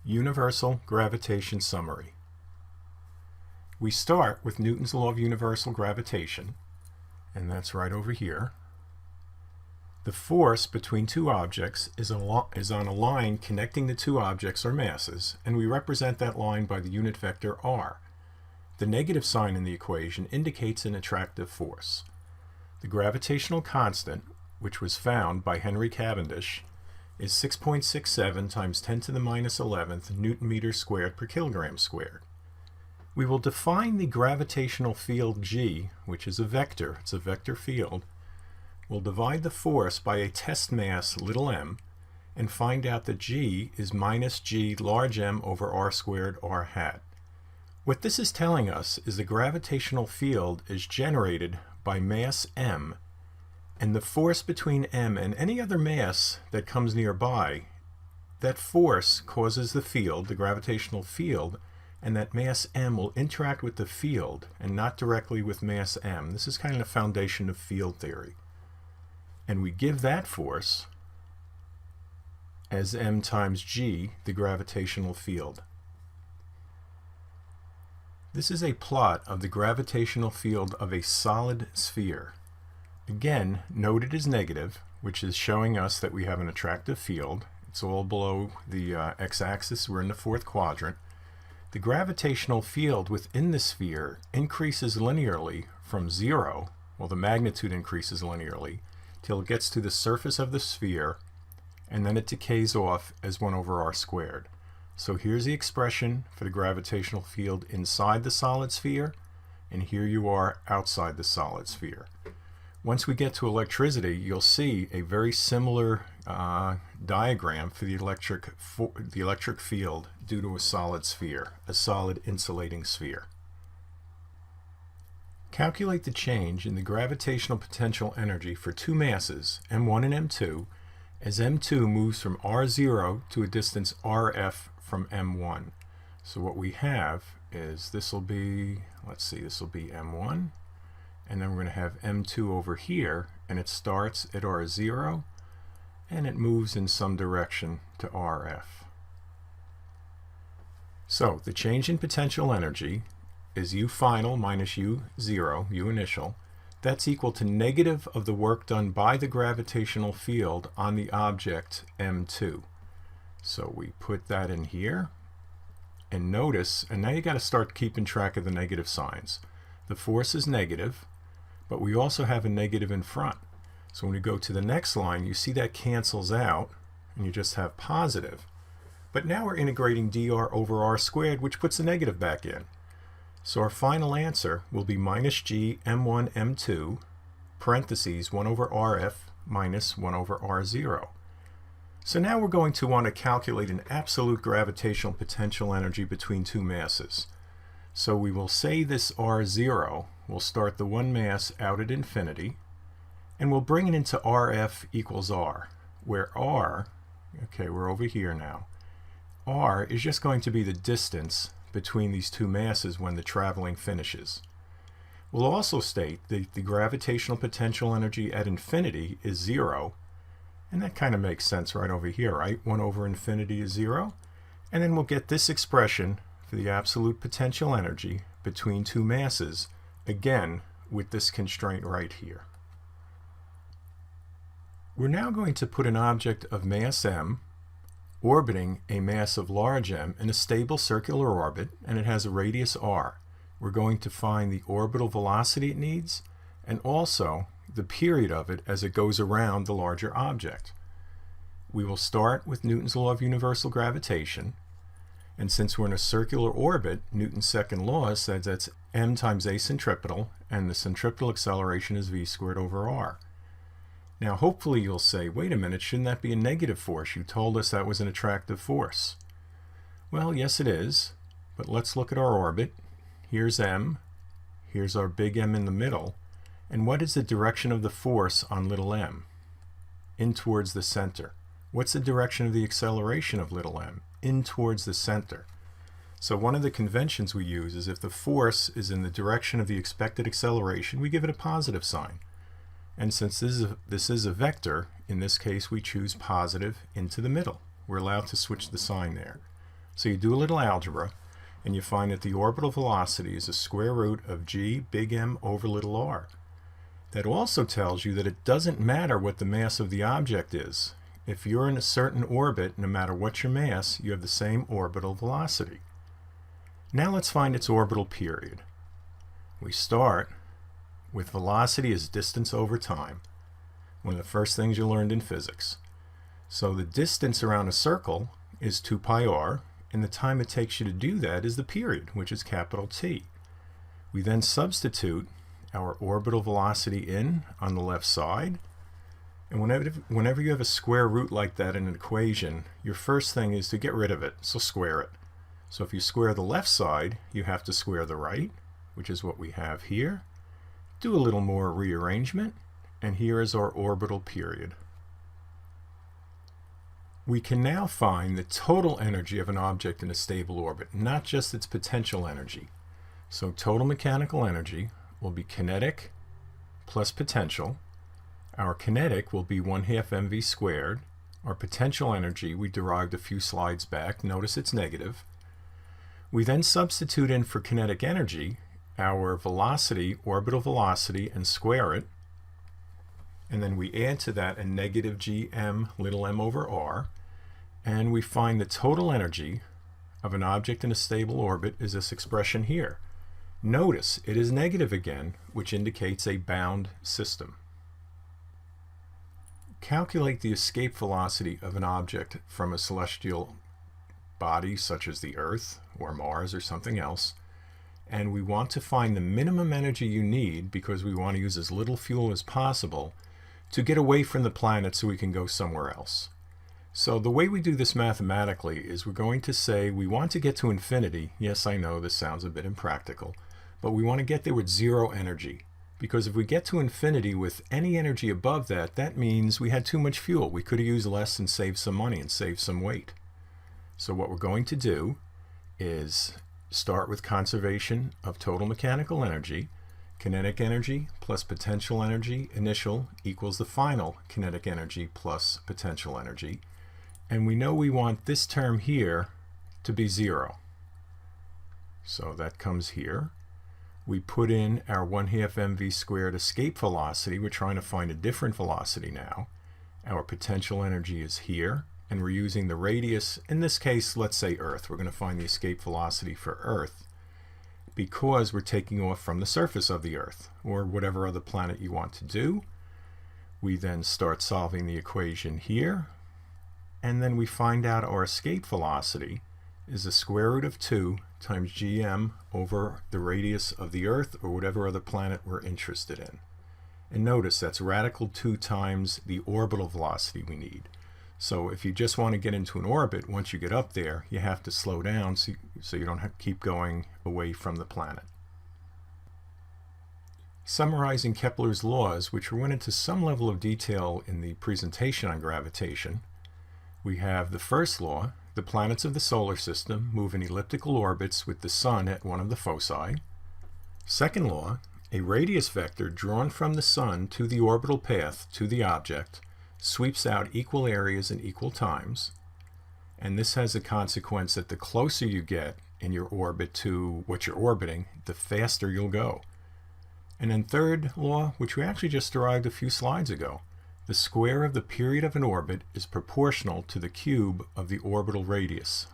Universal Gravitation Summary. We start with Newton's law of universal gravitation, and that's right over here. The force between two objects is on a line connecting the two objects or masses, and we represent that line by the unit vector r. The negative sign in the equation indicates an attractive force. The gravitational constant, which was found by Henry Cavendish, is 6.67 times 10 to the minus 11th Newton meters squared per kilogram squared. We will define the gravitational field G, which is a vector. It's a vector field. We'll divide the force by a test mass, little m, and find out that G is minus G large M over r squared r hat. What this is telling us is the gravitational field is generated by mass m, and the force between m and any other mass that comes nearby, that force causes the field, the gravitational field, and that mass m will interact with the field and not directly with mass m. This is kind of the foundation of field theory. And we give that force as m times g, the gravitational field. This is a plot of the gravitational field of a solid sphere. Again, note it is negative, which is showing us that we have an attractive field. It's all below the x-axis. We're in the fourth quadrant. The gravitational field within the sphere increases linearly from 0, well, the magnitude increases linearly, till it gets to the surface of the sphere, and then it decays off as 1 over r squared. So here's the expression for the gravitational field inside the solid sphere, and here you are outside the solid sphere. Once we get to electricity, you'll see a very similar diagram for the electric field due to a solid sphere, a solid insulating sphere. Calculate the change in the gravitational potential energy for two masses, m1 and m2, as m2 moves from r0 to a distance rf from m1. So what we have is this will be, let's see, this will be m1. And then we're going to have m2 over here, and it starts at r0, and it moves in some direction to rf. So the change in potential energy is U final minus U0, U initial. That's equal to negative of the work done by the gravitational field on the object m2. So we put that in here, and notice, and now you got to start keeping track of the negative signs. The force is negative, but we also have a negative in front. So when we go to the next line, you see that cancels out, and you just have positive. But now we're integrating dr over r squared, which puts the negative back in. So our final answer will be minus g m1 m2 parentheses 1 over rf minus 1 over r0. So now we're going to want to calculate an absolute gravitational potential energy between two masses. So we will say this r0 will start the one mass out at infinity, and we'll bring it into rf equals r, where r, okay, we're over here now, r is just going to be the distance between these two masses when the traveling finishes. We'll also state that the gravitational potential energy at infinity is 0, and that kind of makes sense right over here, right? 1 over infinity is 0, and then we'll get this expression for the absolute potential energy between two masses, again with this constraint right here. We're now going to put an object of mass m orbiting a mass of large m in a stable circular orbit, and it has a radius r. We're going to find the orbital velocity it needs and also the period of it as it goes around the larger object. We will start with Newton's law of universal gravitation, and since we're in a circular orbit, Newton's second law says that's m times a centripetal, and the centripetal acceleration is v squared over r. Now hopefully you'll say, wait a minute, shouldn't that be a negative force? You told us that was an attractive force. Well, yes it is, but let's look at our orbit. Here's m, here's our big M in the middle, and what is the direction of the force on little m? In towards the center. What's the direction of the acceleration of little m? In towards the center. So one of the conventions we use is if the force is in the direction of the expected acceleration, we give it a positive sign. And since this is a vector, in this case we choose positive into the middle. We're allowed to switch the sign there. So you do a little algebra, and you find that the orbital velocity is the square root of g big M over little r. That also tells you that it doesn't matter what the mass of the object is. If you're in a certain orbit, no matter what your mass, you have the same orbital velocity. Now let's find its orbital period. We start with velocity as distance over time, one of the first things you learned in physics. So the distance around a circle is 2 pi r, and the time it takes you to do that is the period, which is capital T. We then substitute our orbital velocity in on the left side, and whenever you have a square root like that in an equation, your first thing is to get rid of it, so square it. So if you square the left side, you have to square the right, which is what we have here. Do a little more rearrangement, and here is our orbital period. We can now find the total energy of an object in a stable orbit, not just its potential energy. So total mechanical energy will be kinetic plus potential. Our kinetic will be 1/2 mv squared. Our potential energy we derived a few slides back. Notice it's negative. We then substitute in for kinetic energy our velocity, orbital velocity, and square it. And then we add to that a negative gm little m over r. And we find the total energy of an object in a stable orbit is this expression here. Notice it is negative again, which indicates a bound system. Calculate the escape velocity of an object from a celestial body such as the Earth or Mars or something else, and we want to find the minimum energy you need, because we want to use as little fuel as possible, to get away from the planet so we can go somewhere else. So the way we do this mathematically is we're going to say we want to get to infinity. Yes, I know this sounds a bit impractical, but we want to get there with zero energy. Because if we get to infinity with any energy above that, that means we had too much fuel. We could have used less and saved some money and saved some weight. So what we're going to do is start with conservation of total mechanical energy. Kinetic energy plus potential energy initial equals the final kinetic energy plus potential energy. And we know we want this term here to be 0. So that comes here. We put in our 1/2 mv squared escape velocity. We're trying to find a different velocity now. Our potential energy is here, and we're using the radius, in this case, let's say Earth. We're going to find the escape velocity for Earth because we're taking off from the surface of the Earth, or whatever other planet you want to do. We then start solving the equation here, and then we find out our escape velocity is the square root of 2 times gm over the radius of the Earth or whatever other planet we're interested in. And notice that's radical 2 times the orbital velocity we need. So if you just want to get into an orbit, once you get up there, you have to slow down so you don't have to keep going away from the planet. Summarizing Kepler's laws, which went into some level of detail in the presentation on gravitation, we have the first law: the planets of the solar system move in elliptical orbits with the sun at one of the foci. Second law: a radius vector drawn from the sun to the orbital path to the object sweeps out equal areas in equal times. And this has a consequence that the closer you get in your orbit to what you're orbiting, the faster you'll go. And then third law, which we actually just derived a few slides ago: the square of the period of an orbit is proportional to the cube of the orbital radius